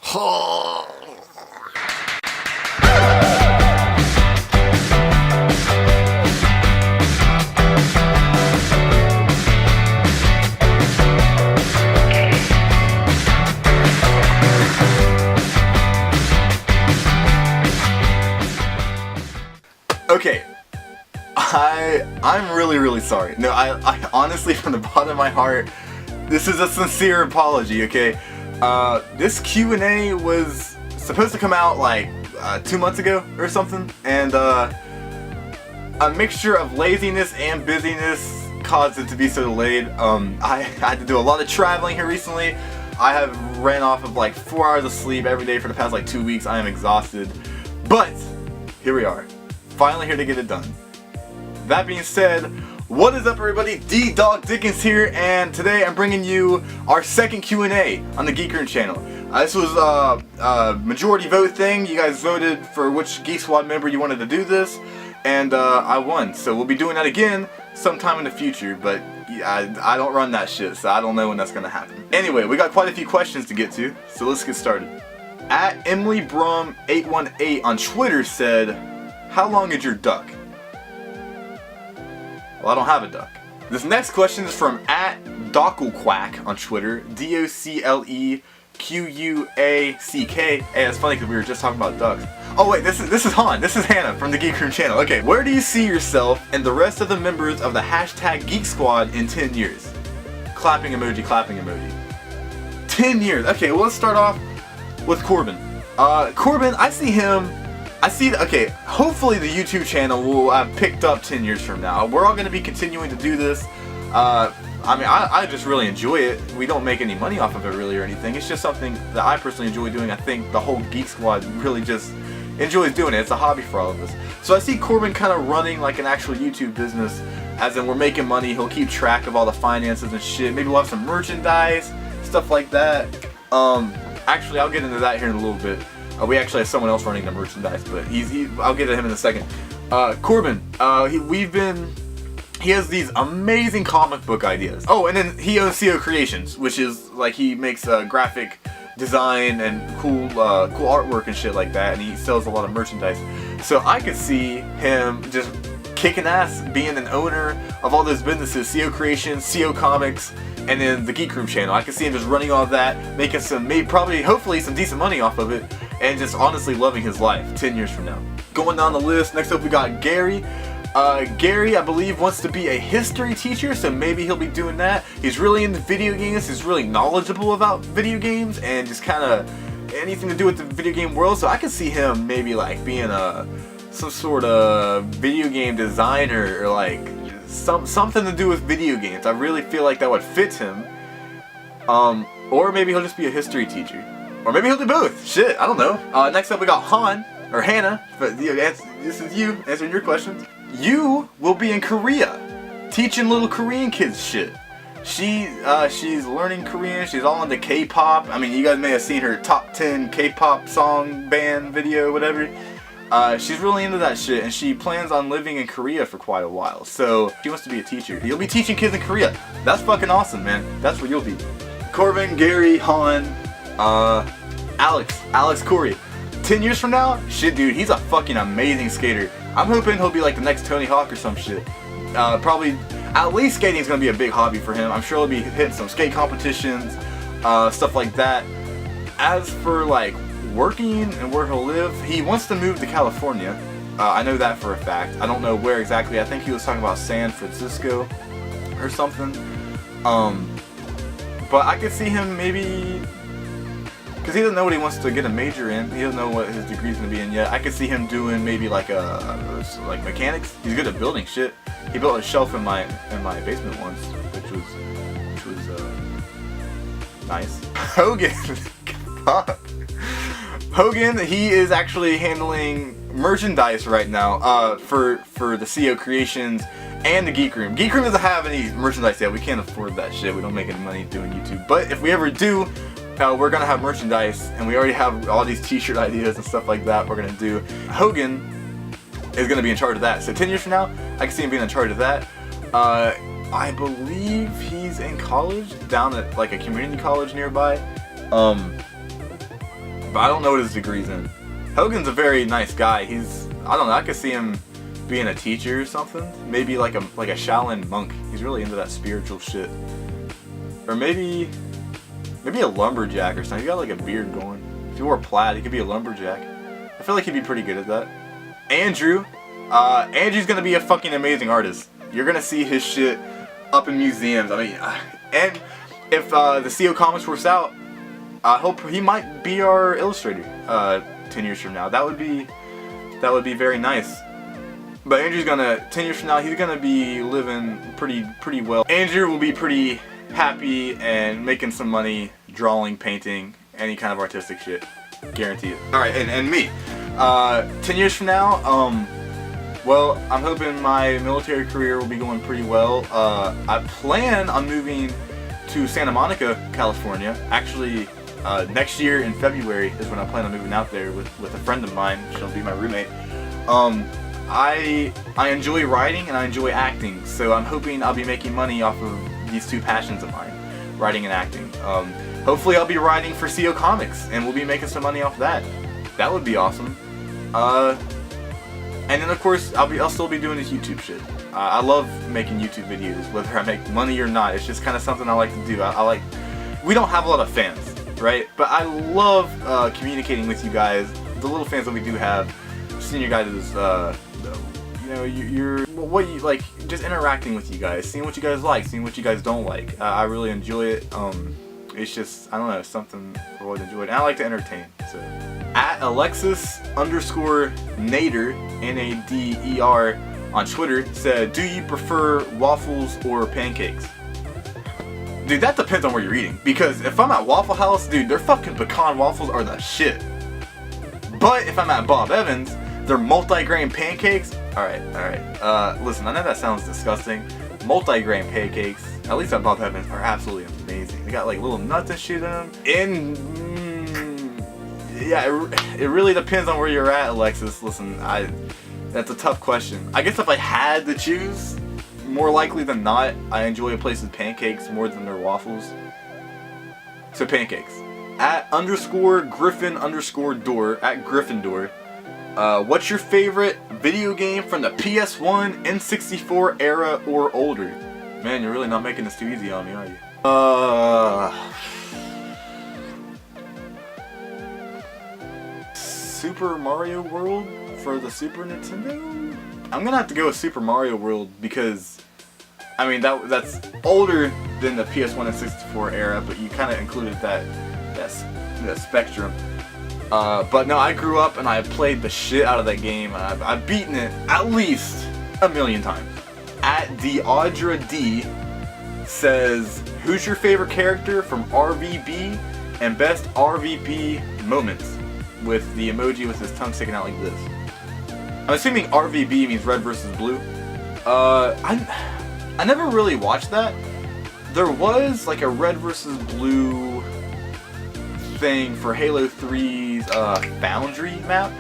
Okay, I'm really sorry. No, I honestly, from the bottom of my heart, this is a sincere apology, okay? This Q&A was supposed to come out like 2 months ago or something, and a mixture of laziness and busyness caused it to be so delayed. I had to do a lot of traveling here recently. I have ran off of like 4 hours of sleep every day for the past like 2 weeks. I am exhausted, but here we are. Finally here to get it done. That being said, what is up everybody? D-Dog Dickens here, and today I'm bringing you our second Q&A on the Geek Room channel. This was a majority vote thing. You guys voted for which Geek Squad member you wanted to do this, and I won. So we'll be doing that again sometime in the future, but I don't run that shit, so I don't know when that's gonna happen. Anyway, we got quite a few questions to get to, so let's get started. At EmilyBrum818 on Twitter said, "How long is your duck?" Well, I don't have a duck. This next question is from at Docklequack on Twitter, DOCLEQUACK. Hey, it's funny because we were just talking about ducks. Oh wait, this is Han. This is Hannah from the Geek Room channel. Okay, where do you see yourself and the rest of the members of the hashtag Geek Squad in 10 years? Clapping emoji, clapping emoji. 10 years. Okay, well, let's start off with Korben. Korben, I see him. Okay, hopefully the YouTube channel will have picked up 10 years from now. We're all going to be continuing to do this. I just really enjoy it. We don't make any money off of it really or anything. It's just something that I personally enjoy doing. I think the whole Geek Squad really just enjoys doing it. It's a hobby for all of us. So I see Korben kind of running like an actual YouTube business, as in we're making money. He'll keep track of all the finances and shit. Maybe we'll have some merchandise, stuff like that. Actually, I'll get into that here in a little bit. We actually have someone else running the merchandise, but I'll get to him in a second. Korben, he has these amazing comic book ideas. Oh, and then he owns C.O.Creations, which is like he makes graphic design and cool artwork and shit like that, and he sells a lot of merchandise. So I could see him just kicking ass, being an owner of all those businesses, C.O.Creations, C.O. Comics, and then the Geek Room channel. I could see him just running all of that, making hopefully some decent money off of it, and just honestly loving his life 10 years from now. Going down the list, next up we got Gary. Gary, I believe, wants to be a history teacher, so maybe he'll be doing that. He's really into video games, he's really knowledgeable about video games, and just kind of anything to do with the video game world, so I could see him maybe like being some sort of video game designer, or like something to do with video games. I really feel like that would fit him. Or maybe he'll just be a history teacher. Or maybe he'll do both. Shit, I don't know. Next up we got Han, or Hannah, but this is you answering your questions. You will be in Korea, teaching little Korean kids shit. She's learning Korean, she's all into K-pop. I mean, you guys may have seen her top 10 K-pop song band video, whatever. She's really into that shit, and she plans on living in Korea for quite a while. So, she wants to be a teacher. You'll be teaching kids in Korea. That's fucking awesome, man. That's where you'll be. Korben, Gary, Han, Alix Corey. 10 years from now? Shit, dude, he's a fucking amazing skater. I'm hoping he'll be like the next Tony Hawk or some shit. Probably, at least skating is going to be a big hobby for him. I'm sure he'll be hitting some skate competitions, stuff like that. As for like working and where he'll live, he wants to move to California. I know that for a fact. I don't know where exactly. I think he was talking about San Francisco or something. But I could see him maybe, because he doesn't know what he wants to get a major in. He doesn't know what his degree's gonna be in yet. I could see him doing maybe like mechanics. He's good at building shit. He built a shelf in my basement once, which was nice. Hogan, fuck. Hogan, he is actually handling merchandise right now for the C.O.Creations and the Geek Room. Geek Room doesn't have any merchandise yet. We can't afford that shit. We don't make any money doing YouTube. But if we ever do, we're gonna have merchandise, and we already have all these t-shirt ideas and stuff like that we're gonna do. Hogan is gonna be in charge of that. So 10 years from now, I can see him being in charge of that. I believe he's in college, down at like a community college nearby. but I don't know what his degree's in. Hogan's a very nice guy. I don't know, I could see him being a teacher or something. Maybe like a Shaolin monk. He's really into that spiritual shit. Or maybe a lumberjack or something. He's got like a beard going. If he wore plaid, he could be a lumberjack. I feel like he'd be pretty good at that. Andrew's gonna be a fucking amazing artist. You're gonna see his shit up in museums. I mean, and if the CO Comics works out, I hope he might be our illustrator 10 years from now. That would be very nice. But Andrew's 10 years from now, he's gonna be living pretty well. Andrew will be pretty happy and making some money drawing, painting, any kind of artistic shit. Guarantee it. Alright, and me. 10 years from now, well, I'm hoping my military career will be going pretty well. I plan on moving to Santa Monica, California. Actually, next year in February is when I plan on moving out there with a friend of mine. She'll be my roommate. I enjoy writing and I enjoy acting, so I'm hoping I'll be making money off of these two passions of mine, writing and acting. Hopefully I'll be writing for CO Comics and we'll be making some money off that. That would be awesome. And then of course I'll still be doing this YouTube shit. I love making YouTube videos, whether I make money or not. It's just kind of something I like to do. We don't have a lot of fans, right? But I love communicating with you guys, the little fans that we do have. Seeing you guys, what you like, just interacting with you guys, seeing what you guys like, seeing what you guys don't like. I really enjoy it. It's just, I don't know, something I've always enjoyed. And I like to entertain. So, at Alexis_Nader, Nader on Twitter said, "Do you prefer waffles or pancakes?" Dude, that depends on where you're eating. Because if I'm at Waffle House, dude, their fucking pecan waffles are the shit. But if I'm at Bob Evans, their multi-grain pancakes, alright. Listen, I know that sounds disgusting. Multi-grain pancakes, at least at Bob Evans, are absolutely amazing. They got like little nuts and shit in them. Yeah, it really depends on where you're at, Alexis. Listen, that's a tough question. I guess if I had to choose, more likely than not, I enjoy a place's pancakes more than their waffles. So pancakes. At _Griffin_door, at Gryffindor. What's your favorite video game from the PS1, N64 era or older? Man, you're really not making this too easy on me, are you? Super Mario World for the Super Nintendo? I'm gonna have to go with Super Mario World because, I mean, that's older than the PS1 and 64 era, but you kind of included that spectrum. But no, I grew up and I played the shit out of that game. I've beaten it at least 1,000,000 times. At Deaudra D says, "Who's your favorite character from RVB and best RVB moments?" With the emoji with his tongue sticking out like this. I'm assuming RVB means red versus blue. I never really watched that. There was like a red versus blue thing for Halo 3's Foundry map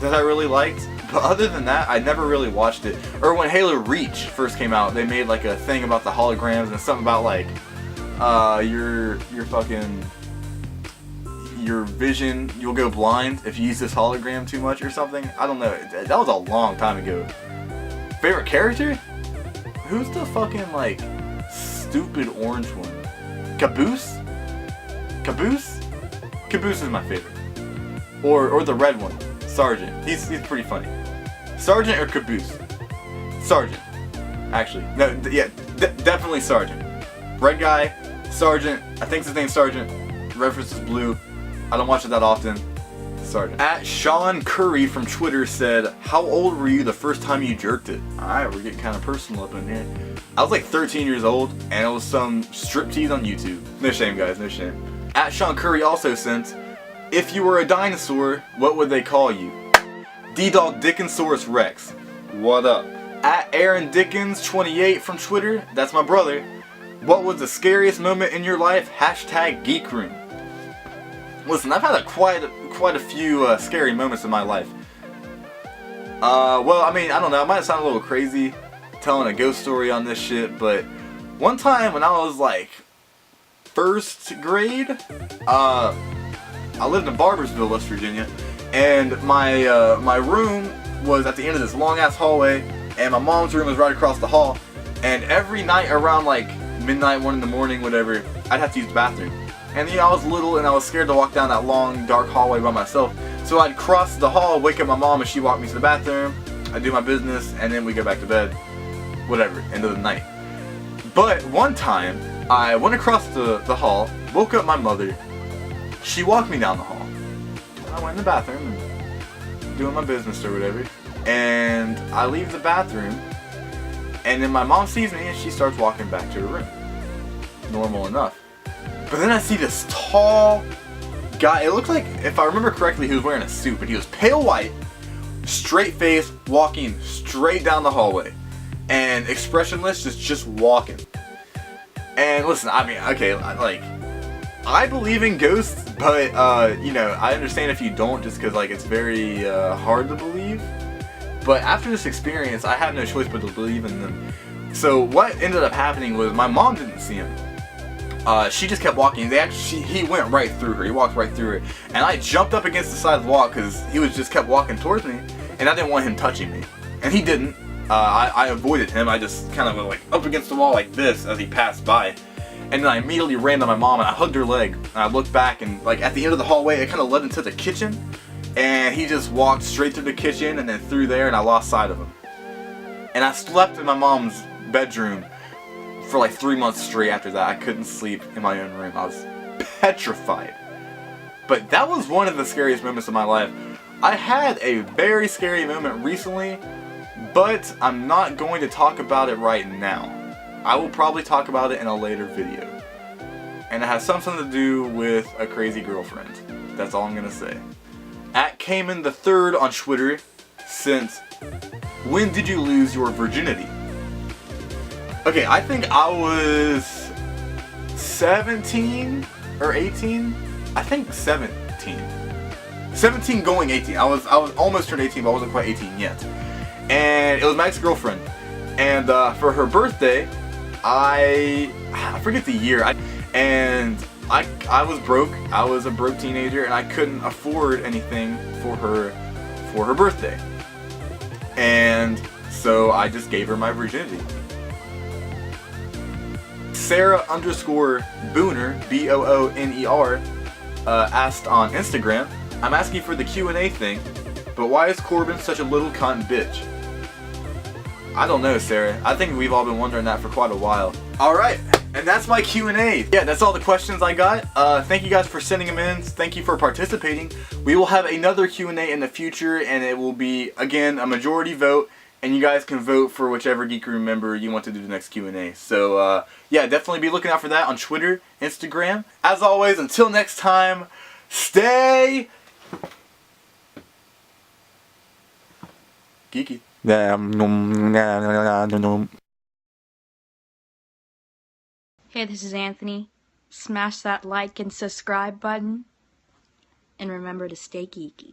that I really liked, but other than that I never really watched it. Or when Halo Reach first came out, they made like a thing about the holograms and something about like your vision, you'll go blind if you use this hologram too much or something. I don't know, that was a long time ago. Favorite character? Who's the fucking like stupid orange one? Caboose? Caboose is my favorite. Or the red one, Sergeant. He's pretty funny. Sergeant or Caboose? Sergeant. Actually, no, yeah, definitely Sergeant. Red guy, Sergeant. I think his name's Sergeant. Red versus blue. I don't watch it that often. Sergeant. At Sean Curry from Twitter said, "How old were you the first time you jerked it?" Alright, we're getting kind of personal up in here. I was like 13 years old, and it was some striptease on YouTube. No shame, guys, no shame. At Sean Curry also sent, "If you were a dinosaur, what would they call you?" D-Dog Dickensaurus Rex. What up? At Aaron Dickens 28 from Twitter, that's my brother. "What was the scariest moment in your life? Hashtag Geek Room." Listen, I've had quite a few scary moments in my life. Well, I mean, I don't know, it might sound a little crazy telling a ghost story on this shit, but one time when I was like first grade, I lived in Barbersville, West Virginia, and my room was at the end of this long ass hallway, and my mom's room was right across the hall. And every night around like midnight, 1 in the morning, whatever, I'd have to use the bathroom. And you know, I was little and I was scared to walk down that long dark hallway by myself. So I'd cross the hall, wake up my mom, and she'd walk me to the bathroom. I'd do my business, and then we'd go back to bed. Whatever, end of the night. But one time, I went across the hall, woke up my mother. She walked me down the hall. I went in the bathroom and doing my business or whatever. And I leave the bathroom, and then my mom sees me and she starts walking back to her room. Normal enough. But then I see this tall guy. It looked like, if I remember correctly, he was wearing a suit, but he was pale white, straight face, walking straight down the hallway. And expressionless, just walking. And listen, I mean, okay, like, I believe in ghosts, but, you know, I understand if you don't, just because, like, it's very hard to believe. But after this experience, I had no choice but to believe in them. So what ended up happening was my mom didn't see him. She just kept walking. He went right through her. He walked right through her. And I jumped up against the side of the wall because he was just kept walking towards me. And I didn't want him touching me. And he didn't. I avoided him. I just kind of went like up against the wall like this as he passed by. And then I immediately ran to my mom and I hugged her leg. And I looked back and like at the end of the hallway, it kind of led into the kitchen. And he just walked straight through the kitchen and then through there, and I lost sight of him. And I slept in my mom's bedroom for like 3 months straight after that. I couldn't sleep in my own room. I was petrified. But that was one of the scariest moments of my life. I had a very scary moment recently, but I'm not going to talk about it right now. I will probably talk about it in a later video. And it has something to do with a crazy girlfriend. That's all I'm going to say. At Cayman the Third on Twitter since when did you lose your virginity? Okay, I think I was 17 or 18. I think 17. 17 going 18. I was almost turned 18, but I wasn't quite 18 yet. And it was my ex-girlfriend. And for her birthday, I forget the year. I was broke. I was a broke teenager, and I couldn't afford anything for her birthday. And so I just gave her my virginity. Sarah_Booner, B-O-O-N-E-R, asked on Instagram, I'm asking for the Q&A thing, but why is Korben such a little cunt bitch? I don't know, Sarah. I think we've all been wondering that for quite a while. Alright, and that's my Q&A. Yeah, that's all the questions I got. Thank you guys for sending them in. Thank you for participating. We will have another Q&A in the future, and it will be, again, a majority vote, and you guys can vote for whichever Geek Room member you want to do the next Q&A. So, yeah, definitely be looking out for that on Twitter, Instagram. As always, until next time, stay geeky. Hey, this is Anthony. Smash that like and subscribe button. And remember to stay geeky.